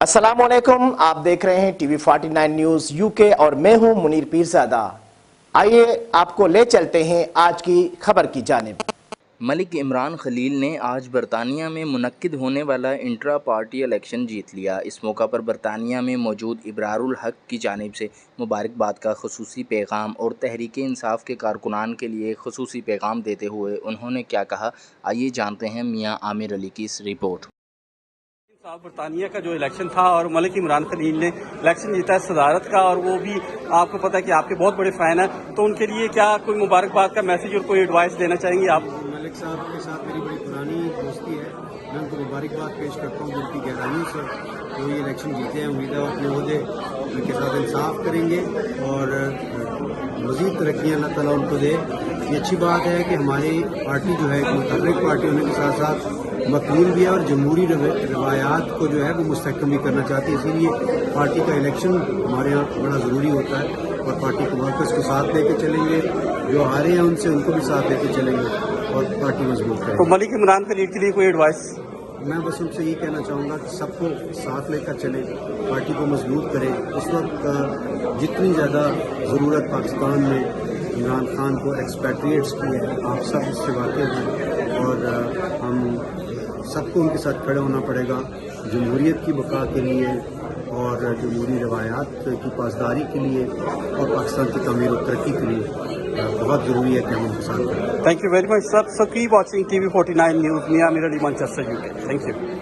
अस्सलामुअलैकुम, आप देख रहे हैं टीवी 49 न्यूज यूके और मैं हूं मुनीर पीरजादा। आइए आपको ले चलते हैं आज की खबर की जानिब। मलिक इमरान खलील ने आज बरतानिया में मुनक्किद होने वाला इंट्रा पार्टी इलेक्शन जीत लिया। इस मौका पर बरतानिया में मौजूद इब्रारुल हक की जानिब से मुबारकबाद का खसूसी पैगाम और तहरीक इंसाफ के कारकुनान के लिए खसूसी पैगाम देते हुए उन्होंने क्या कहा, आइए जानते हैं मियाँ आमिर अली की इस रिपोर्ट। बरतानिया का जो इलेक्शन था और मलिक इमरान खलील ने इलेक्शन जीता है सदारत का, और वो भी आपको पता है कि आपके बहुत बड़े फैन हैं, तो उनके लिए क्या कोई मुबारकबाद का मैसेज और कोई एडवाइस देना चाहेंगे आप? मलिक साहब के साथ मेरी बड़ी पुरानी दोस्ती है, मैं उनको मुबारकबाद पेश करता हूँ दिल की गहराइयों से। तो ये इलेक्शन जीते हैं, उम्मीद है अपने ओहदे उनके साथ इंसाफ करेंगे और मज़ीद तरक्की अल्लाह ताला उनको दे। ये अच्छी बात है कि हमारी पार्टी जो है एक मुतहर्रिक पार्टी होने के साथ साथ मकबूल भी है और जमहूरी रवायात को जो है वो मुस्तहकम भी करना चाहती है। इसीलिए पार्टी का इलेक्शन हमारे यहाँ बड़ा ज़रूरी होता है और पार्टी के वर्कर्स को साथ लेके चलेंगे, जो हारे हैं उनसे उनको भी साथ लेके चलेंगे और पार्टी मजबूत करेंगे। तो मलिक इमरान खलील के लिए कोई एडवाइस? मैं बस उनसे ये कहना चाहूँगा कि सबको साथ लेकर चलें, पार्टी को मजबूत करें। इस वक्त जितनी ज़्यादा ज़रूरत पाकिस्तान में इमरान खान को एक्सपैट्रिएट्स की है, आप सब इससे वाकिफ हैं और हम सबको उनके साथ खड़े होना पड़ेगा जमहूरियत की बका के लिए और जमहूरी रवायात की पासदारी के लिए और पाकिस्तान की तमीर और तरक्की के लिए बहुत ज़रूरी है कि हम उनके साथ करें। Thank you very much sir. So keep watching TV 49 News. मियाँ Aamir Ali, Manchester, UK. Thank you.